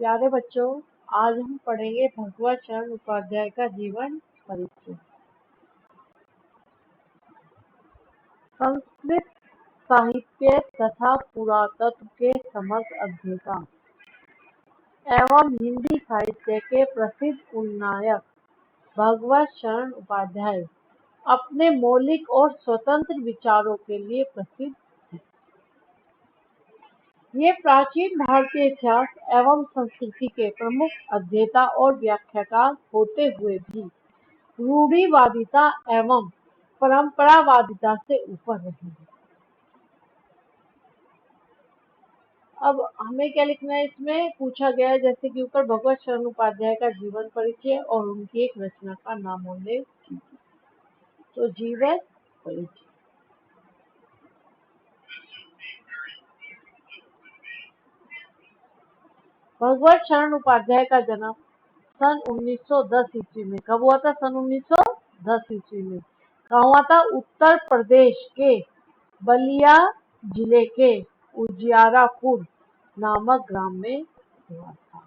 प्यारे बच्चों, आज हम पढ़ेंगे भगवत शरण उपाध्याय का जीवन परिचय। संस्कृत साहित्य तथा पुरातत्व के समग्र अध्येता एवं हिंदी साहित्य के प्रसिद्ध उन्नायक भगवत शरण उपाध्याय अपने मौलिक और स्वतंत्र विचारों के लिए प्रसिद्ध है। ये प्राचीन भारतीय इतिहास एवं संस्कृति के प्रमुख अध्येता और व्याख्याकार होते हुए भी रूढ़िवादिता एवं परंपरावादिता से ऊपर रहे हैं। अब हमें क्या लिखना है, इसमें पूछा गया है जैसे कि ऊपर भगवत शरण उपाध्याय का जीवन परिचय और उनकी एक रचना का नाम उल्लेख कीजिए। तो जीवन परिचय। भगवत शरण उपाध्याय का जन्म सन 1910 ईस्वी में कब हुआ था? सन 1910 ईस्वी में। कहाँ हुआ था? उत्तर प्रदेश के बलिया जिले के उजियारापुर नामक ग्राम में हुआ था।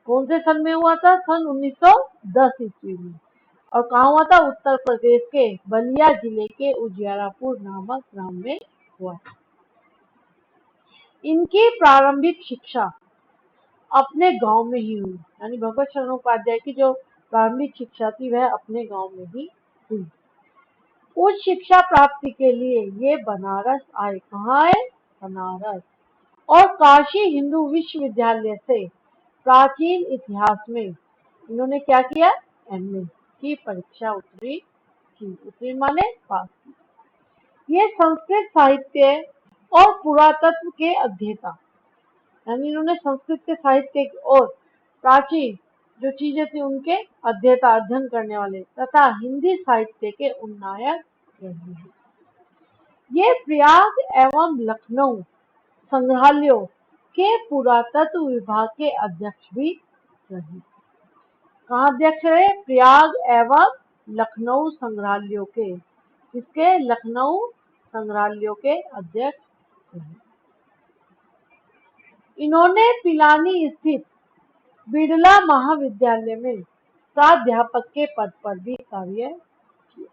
कौन से सन में हुआ था? सन 1910 ईस्वी में। और कहाँ हुआ था? उत्तर प्रदेश के बलिया जिले के उजियारापुर नामक ग्राम में हुआ था। इनकी प्रारंभिक शिक्षा अपने गांव में ही हुई, यानी भगवत शरण उपाध्याय की जो प्रारंभिक शिक्षा थी वह अपने गांव में ही हुई। उच्च शिक्षा प्राप्ति के लिए ये बनारस आए। कहाँ आए? बनारस। और काशी हिंदू विश्वविद्यालय से प्राचीन इतिहास में इन्होंने क्या किया? एमए की परीक्षा उत्तीर्ण माने पास की। ये संस्कृत साहित्य और पुरातत्व के अध्येता, यानी इन्होंने संस्कृत के साहित्य और प्राचीन जो चीजें थी उनके अध्येता, अध्ययन करने वाले तथा हिंदी साहित्य के उन्नायक रहे हैं। ये प्रयाग एवं लखनऊ संग्रहालयों के पुरातत्व विभाग के अध्यक्ष भी रहे। कहाँ अध्यक्ष रहे? प्रयाग एवं लखनऊ संग्रहालयों के। किसके? लखनऊ संग्रहालयों के अध्यक्ष रहे। इन्होंने पिलानी स्थित बिड़ला महाविद्यालय में प्राध्यापक के पद पर भी कार्य किया।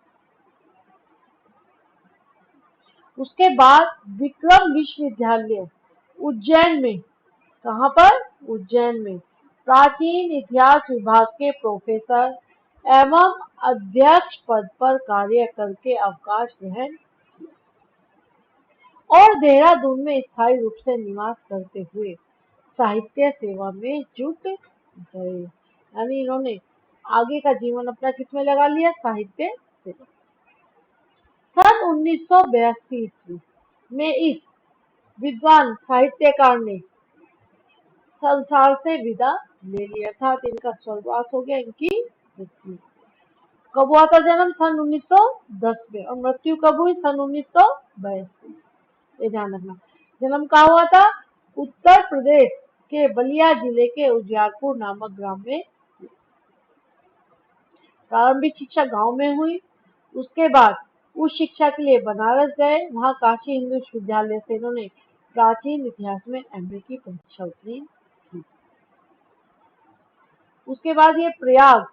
उसके बाद विक्रम विश्वविद्यालय उज्जैन में, कहाँ पर? उज्जैन में प्राचीन इतिहास विभाग के प्रोफेसर एवं अध्यक्ष पद पर कार्य करके अवकाश ग्रहण और देहरादून में स्थायी रूप से निवास करते हुए साहित्य सेवा में जुट गए। यानी इन्होंने आगे का जीवन अपना किसमें लगा लिया? साहित्य सेवा। सन 1982 ईस्वी में इस विद्वान साहित्यकार ने संसार से विदा ले लिया, अर्थात इनका स्वर्गवास हो गया, इनकी मृत्यु। कब हुआ था जन्म? सन 1910 में। और मृत्यु कब हुई? सन 1982। ये ध्यान रखना। जन्म कहाँ हुआ था? उत्तर प्रदेश के बलिया जिले के उजियारपुर नामक ग्राम में। प्रारंभिक शिक्षा गांव में हुई। उसके बाद उच्च शिक्षा के लिए बनारस गए। वहां काशी हिंदू विश्वविद्यालय से इन्होंने प्राचीन इतिहास में एमए की परीक्षा उत्तीर्ण की। उसके बाद ये प्रयाग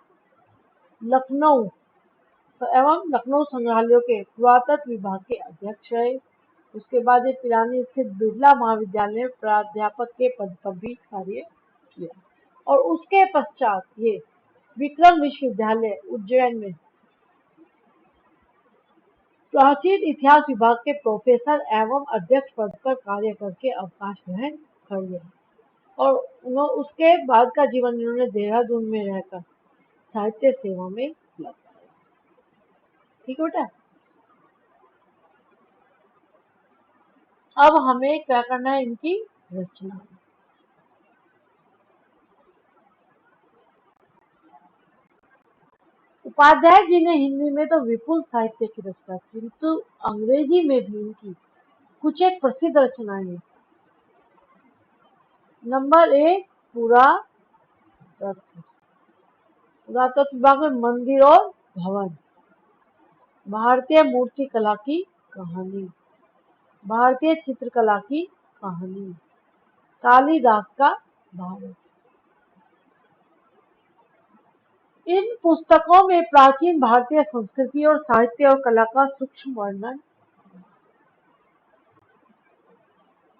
लखनऊ एवं लखनऊ संग्रहालयों के पुरातत्व विभाग के अध्यक्ष रहे। उसके बाद ये पिलानी स्थित बिड़ला महाविद्यालय में प्राध्यापक के पद पर भी कार्य किया। और उसके पश्चात ये विक्रम विश्वविद्यालय उज्जैन में प्राचीन इतिहास विभाग के प्रोफेसर एवं अध्यक्ष पद पर कार्य करके अवकाश ग्रहण कर लिया। और उसके बाद का जीवन इन्होंने देहरादून में रहकर साहित्य सेवा में लगाया। ठीक है बेटा। अब हमें क्या करना है? इनकी रचना। उपाध्याय जी ने हिंदी में तो विपुल साहित्य की रचना, किंतु अंग्रेजी में भी इनकी कुछ एक प्रसिद्ध रचनाएं हैं। नंबर 1 पुरातत्व विभाग में मंदिर और भवन, भारतीय मूर्ति कला की कहानी, भारतीय चित्रकला की कहानी, कालिदास का भारत, इन पुस्तकों में प्राचीन भारतीय संस्कृति और साहित्य और कला का सूक्ष्म वर्णन।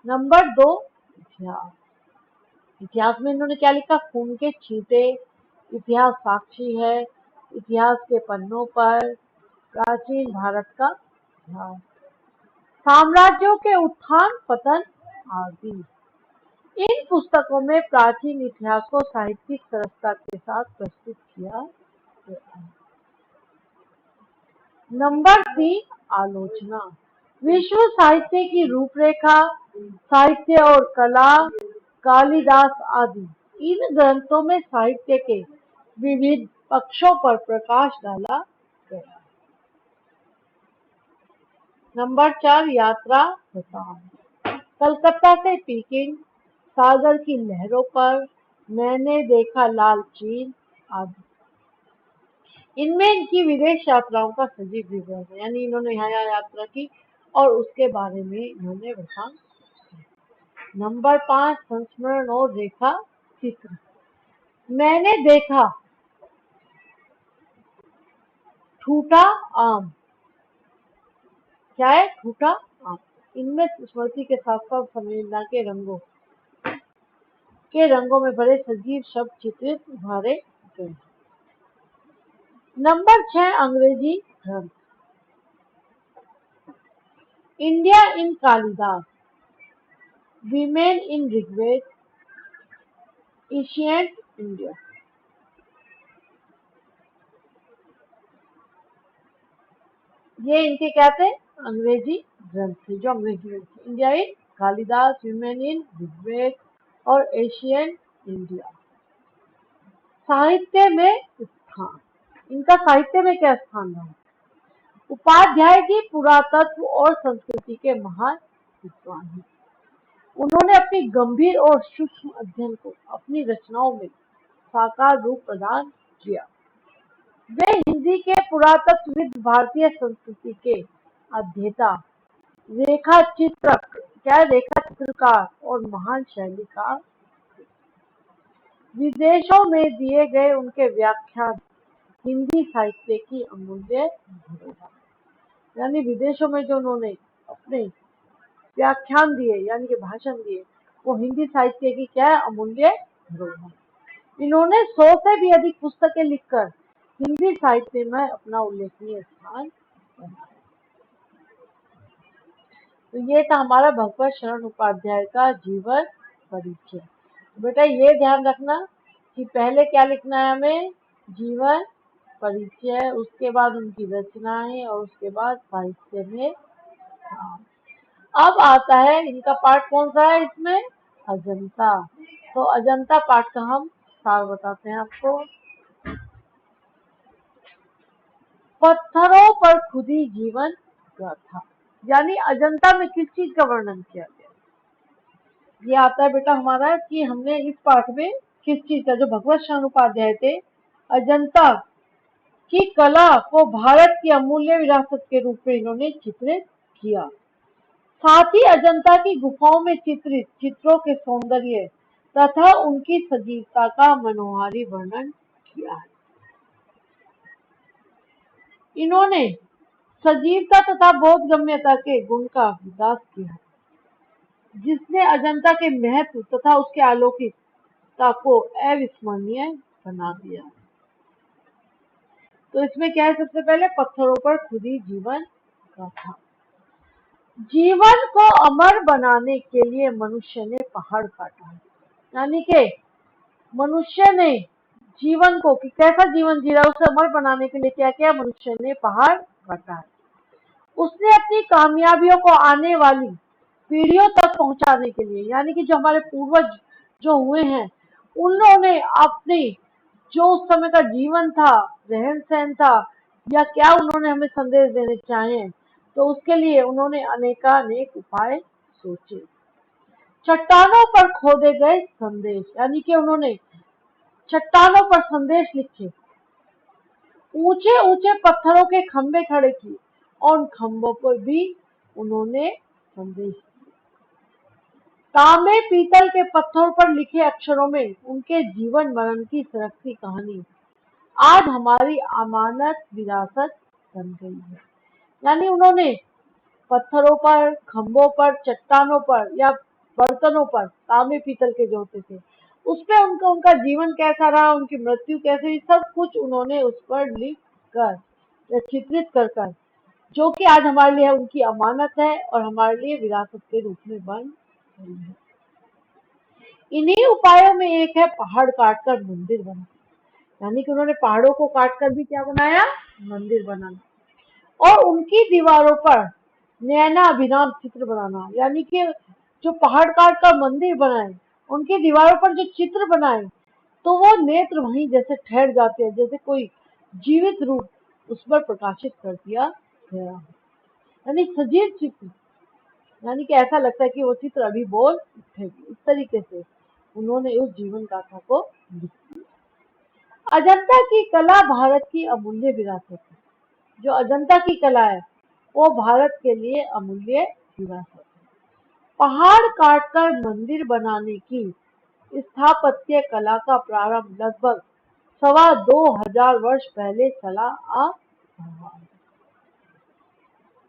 नंबर 2, इतिहास। इतिहास में इन्होंने क्या लिखा? खून के छींटे, इतिहास साक्षी है, इतिहास के पन्नों पर, प्राचीन भारत का इतिहास, साम्राज्यों के उत्थान पतन आदि। इन पुस्तकों में प्राचीन इतिहास को साहित्यिक सरलता के साथ प्रस्तुत किया गया है। नंबर 3, आलोचना। विश्व साहित्य की रूपरेखा, साहित्य और कला, कालिदास आदि। इन ग्रंथों में साहित्य के विविध पक्षों पर प्रकाश डाला गया। नंबर 4, यात्रा वृतांत। कलकत्ता से पीकिंग, सागर की लहरों पर, मैंने देखा लाल चील आदि। इनमें इनकी विदेश यात्राओं का सजीव विवरण है, यानी इन्होंने यहाँ यात्रा की और उसके बारे में इन्होंने वृतांत। नंबर 5, संस्मरण और रेखा चित्र। मैंने देखा ठूठा आम। क्या है? ठूठा आम। इनमें स्मृति के साथ साथ संवेदना के रंगों में भरे सजीव शब्द चित्रित उभारे गए। नंबर 6, अंग्रेजी ग्रंथ। India in Kalidasa, women in Rigveda, ancient India. ये इनके क्या थे? अंग्रेजी ग्रंथ थे, जो अंग्रेजी ग्रंथ थे। India in Kalidasa, women in Rigveda और एशियन इंडिया। साहित्य में स्थान। इनका साहित्य में क्या स्थान रहा? उपाध्याय जी पुरातत्व और संस्कृति के महान विद्वान हैं। उन्होंने अपनी गंभीर और सूक्ष्म अध्ययन को अपनी रचनाओं में साकार रूप प्रदान किया। वे हिंदी के पुरातत्वविद, भारतीय संस्कृति के अध्येता, रेखा चित्रक, क्या रेखा चित्रकार और महान शैलीकार। विदेशों में दिए गए उनके व्याख्यान हिंदी साहित्य की अमूल्य धरोहर। यानी विदेशों में जो उन्होंने अपने व्याख्यान दिए, यानी कि भाषण दिए, वो हिंदी साहित्य की क्या है? अमूल्य धरोहर। इन्होंने 100 से भी अधिक पुस्तकें लिखकर हिंदी साहित्य में अपना उल्लेखनीय स्थान बनाया। तो ये था हमारा भगवत शरण उपाध्याय का जीवन परिचय। बेटा ये ध्यान रखना कि पहले क्या लिखना है हमें? जीवन परिचय, उसके बाद उनकी रचनाएं और उसके बाद साहित्य में स्थान। अब आता है इनका पाठ कौन सा है इसमें? अजंता। तो अजंता पाठ का हम सार बताते हैं आपको। पत्थरों पर खुदी जीवन गाथा, यानी अजंता में किस चीज का वर्णन किया गया? ये आता है बेटा हमारा कि हमने इस पाठ में किस चीज का, जो भगवत शरण उपाध्याय थे, अजंता की कला को भारत की अमूल्य विरासत के रूप में इन्होंने चित्रित किया। साथ ही अजंता की गुफाओं में चित्रित चित्रों के सौंदर्य तथा उनकी सजीवता का मनोहारी वर्णन किया है। इन्होंने सजीवता तथा बोधगम्यता के गुण का विकास किया, जिसने अजंता के महत्व तथा उसके अलौकिकता को अविस्मरणीय बना दिया। तो इसमें क्या है? सबसे पहले पत्थरों पर खुदी जीवन गाथा। जीवन को अमर बनाने के लिए मनुष्य ने पहाड़ काटा है, यानी कि मनुष्य ने जीवन को, कि कैसा जीवन जी रहा है उसे अमर बनाने के लिए क्या किया? मनुष्य ने पहाड़ काटा है। उसने अपनी कामयाबियों को आने वाली पीढ़ियों तक पहुंचाने के लिए, यानी कि जो हमारे पूर्वज जो हुए हैं, उन्होंने अपने जो उस समय का जीवन था, रहन सहन था, या क्या उन्होंने हमें संदेश देने चाहे, तो उसके लिए उन्होंने अनेकानेक उपाय सोचे। चट्टानों पर खोदे गए संदेश, यानी कि उन्होंने चट्टानों पर संदेश लिखे, ऊंचे ऊंचे पत्थरों के खंभे खड़े किए और उन खंभों पर भी उन्होंने संदेश दिए। तांबे पीतल के पत्थरों पर लिखे अक्षरों में उनके जीवन मरण की सरकती कहानी आज हमारी अमानत विरासत बन गई है। यानी उन्होंने पत्थरों पर, खंभों पर, चट्टानों पर या बर्तनों पर, तांबे पीतल के जो होते थे, उसपे उनका उनका जीवन कैसा रहा, उनकी मृत्यु कैसे हुई, सब कुछ उन्होंने उस पर लिख कर या चित्रित कर कर, जो कि आज हमारे लिए उनकी अमानत है और हमारे लिए विरासत के रूप में बन रही है। इन्हीं उपायों में एक है पहाड़ काटकर मंदिर बनाना। यानी कि उन्होंने पहाड़ों को काटकर भी क्या बनाया, मंदिर बनाना। और उनकी दीवारों पर नयनाभिराम चित्र बनाना। यानी कि जो पहाड़ काट का मंदिर बनाए, उनकी दीवारों पर जो चित्र बनाए, तो वो नेत्र वहीं जैसे ठहर जाते हैं, जैसे कोई जीवित रूप उस पर प्रकाशित कर दिया गया। यानी सजीव चित्र, यानी कि ऐसा लगता है कि वो चित्र अभी बोल उठेगी। इस तरीके से उन्होंने उस जीवन गाथा को लिख दिया। अजंता की कला भारत की अमूल्य विरासत है। जो अजंता की कला है वो भारत के लिए अमूल्य विरासत है। पहाड़ काटकर मंदिर बनाने की स्थापत्य कला का प्रारंभ लगभग 2,2500 वर्ष पहले चला आ रहा है।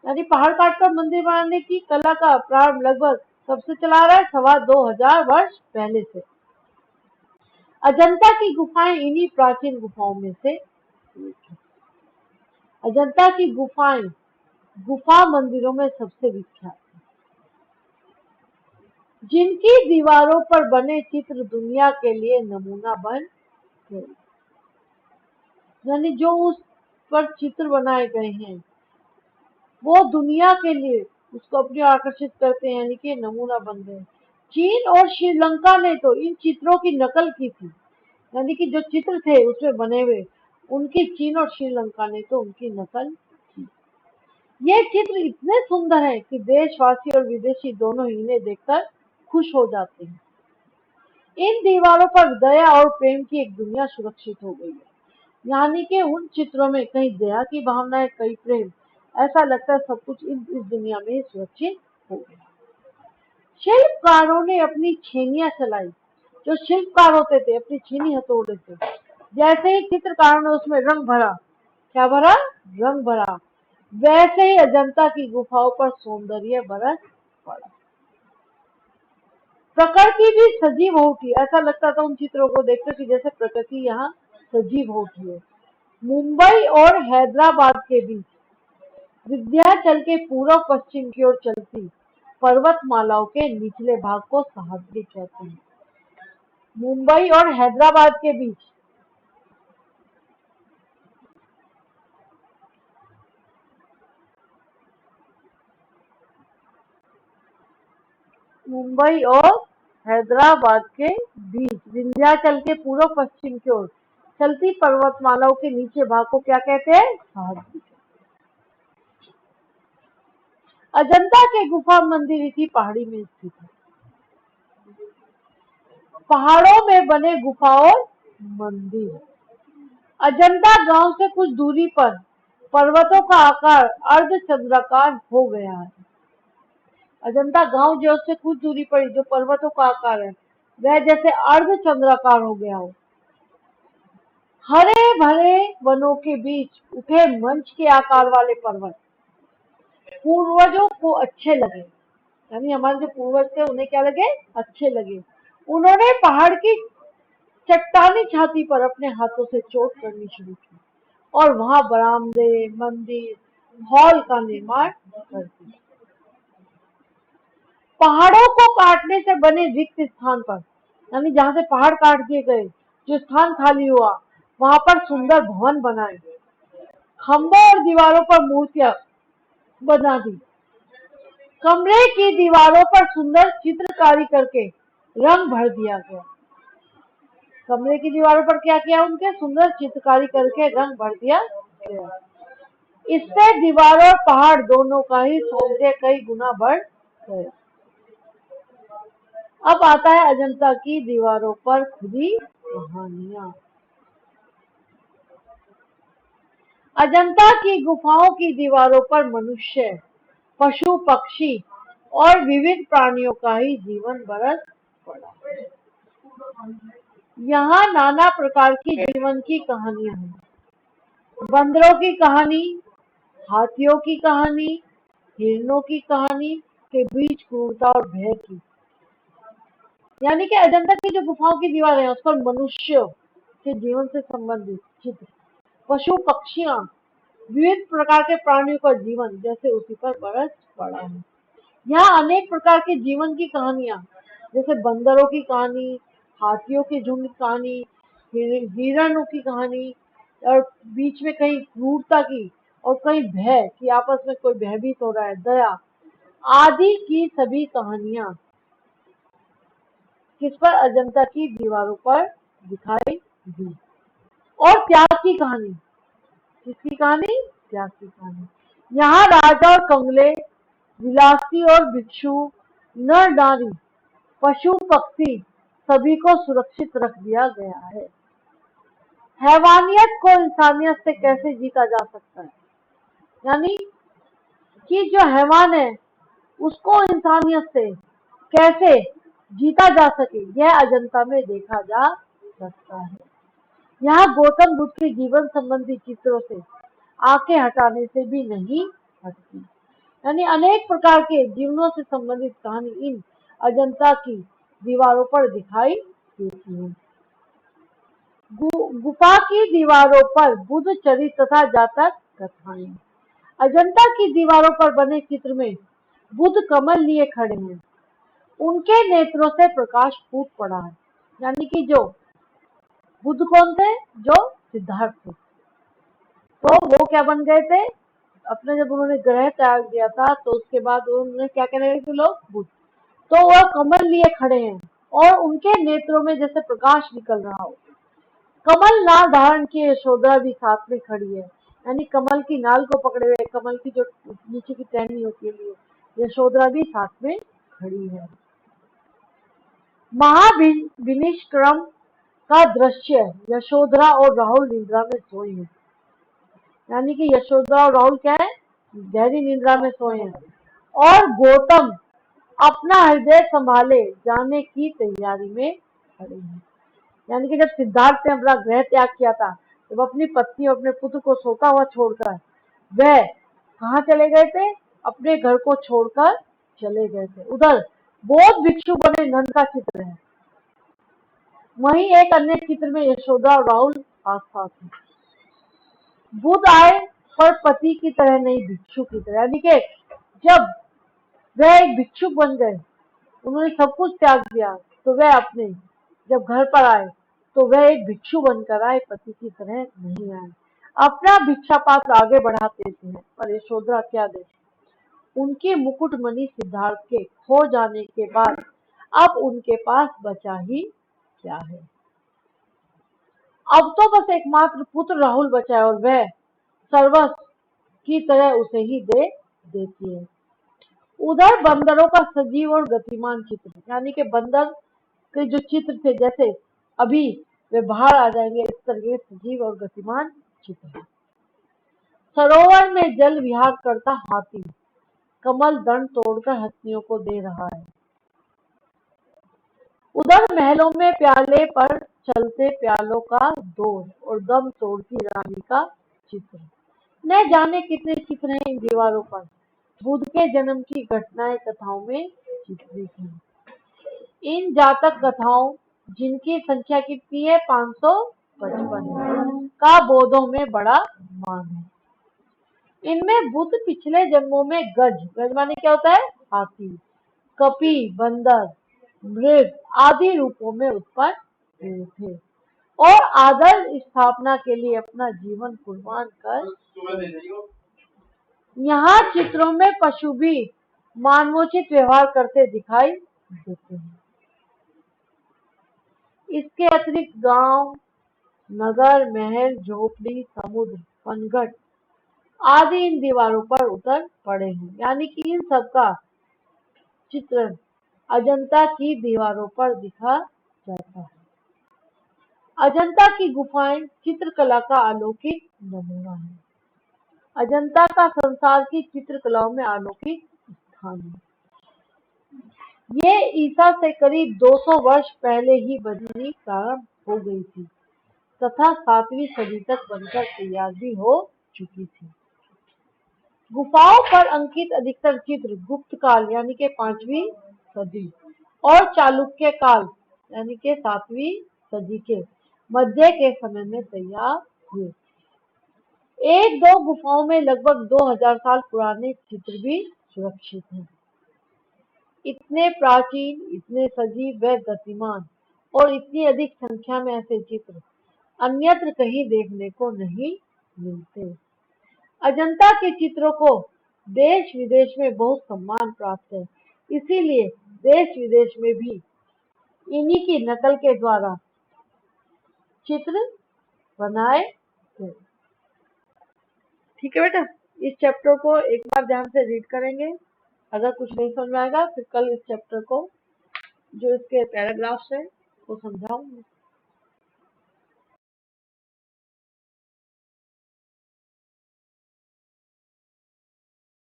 यानी पहाड़ काटकर मंदिर बनाने की कला का प्रारंभ लगभग कब से चला रहा है, 2,2500 वर्ष पहले से। अजंता की गुफाएं इन्हीं प्राचीन गुफाओं में से एक है। अजंता की गुफाएं गुफा मंदिरों में सबसे विख्यात है, जिनकी दीवारों पर बने चित्र दुनिया के लिए नमूना बन गए। यानी जो उस पर चित्र बनाए गए हैं वो दुनिया के लिए उसको अपनी ओर आकर्षित करते हैं, यानी कि नमूना बन गए। चीन और श्रीलंका ने तो इन चित्रों की नकल की थी। यानी कि जो चित्र थे उसमें बने हुए, उनकी चीन और श्रीलंका ने तो उनकी नकल की। ये चित्र इतने सुंदर हैं कि देशवासी और विदेशी दोनों ही इन्हें देखकर खुश हो जाते हैं। इन दीवारों पर दया और प्रेम की एक दुनिया सुरक्षित हो गई है। यानी कि उन चित्रों में कहीं दया की भावना है, कहीं प्रेम। ऐसा लगता है सब कुछ इस दुनिया में सुरक्षित हो गया। शिल्पकारों ने अपनी छेनियां चलाई। जो शिल्पकार होते थे अपनी छेनी हथौड़े से, जैसे ही चित्रकारों ने उसमें रंग भरा, क्या भरा, रंग भरा, वैसे ही अजंता की गुफाओं पर सौंदर्य बरस पड़ा। प्रकृति भी सजीव हो उठी। ऐसा लगता था उन चित्रों को देखकर कि जैसे प्रकृति यहाँ सजीव हो उठी है। मुंबई और हैदराबाद के बीच विंध्याचल के पूर्व पश्चिम की ओर चलती पर्वतमालाओं के निचले भाग को सह्याद्री कहते हैं। मुंबई और हैदराबाद के बीच मुंबई और हैदराबाद के बीच विंध्याचल के पूर्व पश्चिम की ओर चलती पर्वतमालाओं के नीचे भाग को क्या कहते हैं, सह्याद्री। अजंता के गुफा मंदिर इसी पहाड़ी में स्थित है। पहाड़ों में बने गुफाओं मंदिर। अजंता गांव से कुछ दूरी पर पर्वतों का आकार अर्धचंद्राकार हो गया है। अजंता गांव जो उससे कुछ दूरी पर जो पर्वतों का आकार है वह जैसे अर्धचंद्राकार हो गया हो। हरे भरे वनों के बीच उठे मंच के आकार वाले पर्वत पूर्वजों को अच्छे लगे। यानी हमारे जो पूर्वज थे उन्हें क्या लगे, अच्छे लगे। उन्होंने पहाड़ की चट्टानी छाती पर अपने हाथों से चोट करनी शुरू की और वहां बरामदे, मंदिर, हॉल का निर्माण कर दिया। पहाड़ों को काटने से बने रिक्त स्थान पर, यानी जहां से पहाड़ काट दिए गए, जो स्थान खाली हुआ वहां पर सुंदर भवन बनाए, खंभों और दीवारों पर मूर्तियां बना दी। कमरे की दीवारों पर सुंदर चित्रकारी करके रंग भर दिया गया। कमरे की दीवारों पर क्या किया, उनके सुंदर चित्रकारी करके रंग भर दिया गया। इससे दीवार और पहाड़ दोनों का ही सौंदर्य कई गुना बढ़ गया। अब आता है अजंता की दीवारों पर खुदी कहानियां। अजंता की गुफाओं की दीवारों पर मनुष्य, पशु पक्षी और विविध प्राणियों का ही जीवन बरस पड़ा। यहाँ नाना प्रकार की जीवन की कहानियां हैं। बंदरों की कहानी, हाथियों की कहानी, हिरणों की कहानी के बीच क्रूरता और भय की। यानी कि अजंता की जो गुफाओं की दीवार है उस पर मनुष्य के जीवन से संबंधित चित्र, पशु पक्षियां, विविध प्रकार के प्राणियों का जीवन जैसे उसी पर बरस पड़ा है। यहाँ अनेक प्रकार के जीवन की कहानियां, जैसे बंदरों की कहानी, हाथियों की झुंड की कहानी, हिरणों की कहानी, और बीच में कहीं क्रूरता की और कहीं भय कि आपस में कोई भयभीत हो रहा है, दया आदि की सभी कहानियां किस पर? अजंता की दीवारों पर दिखाई दी। और त्याग की कहानी, किसकी कहानी? त्याग की कहानी। यहाँ राजा और कंगले, विलासी और भिक्षु, नर नारी, पशु पक्षी सभी को सुरक्षित रख दिया गया है। हैवानियत को इंसानियत से कैसे जीता जा सकता है, यानी कि जो हैवान है उसको इंसानियत से कैसे जीता जा सके, यह अजंता में देखा जा सकता है। यहाँ गौतम बुद्ध के जीवन संबंधी चित्रों से आंखें हटाने से भी नहीं हटती। यानी अनेक प्रकार के जीवनों से संबंधित कहानी इन अजंता की दीवारों पर दिखाई देती है। गुफा की दीवारों पर बुद्ध चरित्र तथा जातक कथाएं। अजंता की दीवारों पर बने चित्र में बुद्ध कमल लिए खड़े हैं, उनके नेत्रों से प्रकाश फूट पड़ा है। यानी कि जो बुद्ध कौन थे? जो सिद्धार्थ थे। तो वो क्या बन गए थे? अपने जब उन्होंने ग्रह त्याग दिया था तो उसके बाद उन्होंने क्या कह रहे थे लोग? बुद्ध। तो वह कमल लिए खड़े हैं और उनके नेत्रों में जैसे प्रकाश निकल रहा हो। कमल नाल धारण किए यशोधरा भी साथ में खड़ी है, यानी कमल की नाल को पकड़े हुए, कमल की जो नीचे की टहनी होती है, यशोधरा भी साथ में खड़ी है। महाविनिष्क्रम का दृश्य, यशोधरा और राहुल निद्रा में सोए हैं। यानी कि यशोधरा और राहुल क्या है? गहरी निद्रा में सोए हैं। और गौतम अपना हृदय संभाले जाने की तैयारी में खड़े हैं। यानी कि जब सिद्धार्थ ने अपना गृह त्याग किया था, जब अपनी पत्नी और अपने पुत्र को सोता हुआ छोड़कर वह कहाँ चले गए थे? अपने घर को छोड़कर चले गए थे। उधर बौद्ध भिक्षु बने नंद का चित्र है। वहीं एक अन्य चित्र में यशोदा और राहुल आस पास है। बुद्ध आए पर पति की तरह नहीं, भिक्षु की तरह। यानी कि जब वह एक भिक्षुक बन गए, उन्होंने सब कुछ त्याग दिया, तो वह अपने जब घर पर आए तो वह एक भिक्षु बनकर आए, पति की तरह नहीं आए। अपना भिक्षा पात्र आगे बढ़ाते थे, पर यशोधरा क्या दे? उनके मुकुटमणि सिद्धार्थ के खो जाने के बाद अब उनके पास बचा ही क्या है? अब तो बस एकमात्र पुत्र राहुल बचा है और वह सर्वस्व की तरह उसे ही दे देती है। उधर बंदरों का सजीव और गतिमान चित्र, यानी कि बंदर के जो चित्र थे, जैसे अभी वे बाहर आ जाएंगे, इस तरह के सजीव और गतिमान चित्र। सरोवर में जल विहार करता हाथी कमल दंड तोड़कर हस्तियों को दे रहा है। उधर महलों में प्याले पर चलते प्यालों का दौर और दम तोड़ती रानी का चित्र। न जाने कितने चित्र हैं इन दीवारों पर, बुद्ध के जन्म की घटनाएं कथाओं में चित्रित हैं। इन जातक कथाओं, जिनकी संख्या कितनी है? 555 का बौद्धों में बड़ा मान है। इनमें बुद्ध पिछले जन्मों में गज माने क्या होता है? हाथी, कपि, बंदर, मृग आदि रूपों में उत्पन्न हुए थे और आदर्श स्थापना के लिए अपना जीवन कुर्बान कर। यहाँ चित्रों में पशु भी मानवोचित व्यवहार करते दिखाई देते हैं। इसके अतिरिक्त गांव, नगर, महल, झोपड़ी, समुद्र, पनघट आदि इन दीवारों पर उतर पड़े हैं। यानी कि इन सबका चित्रण अजंता की दीवारों पर दिखा जाता है। अजंता की गुफाएं चित्रकला का अलौकिक नमूना है। अजंता का संसार की चित्रकलाओं में अलौकिक स्थान है। ये ईसा से करीब 200 वर्ष पहले ही बननी प्रारंभ हो गई थी तथा 7वीं सदी तक बनकर तैयार भी हो चुकी थी। गुफाओं पर अंकित अधिकतर चित्र गुप्त काल यानी के 5वीं सदी और चालुक्य काल यानी के 7वीं सदी के मध्य के समय में तैयार हुए। एक दो गुफाओं में लगभग 2000 साल पुराने चित्र भी सुरक्षित हैं। इतने प्राचीन, इतने सजीव व गतिमान और इतनी अधिक संख्या में ऐसे चित्र अन्यत्र कहीं देखने को नहीं मिलते। अजंता के चित्रों को देश विदेश में बहुत सम्मान प्राप्त है, इसीलिए देश विदेश में भी इन्हीं की नकल के द्वारा चित्र बनाए गए। ठीक है बेटा, इस चैप्टर को एक बार ध्यान से रीड करेंगे। अगर कुछ नहीं समझ में आएगा फिर कल इस चैप्टर को जो इसके पैराग्राफ्स है वो समझाऊंगी।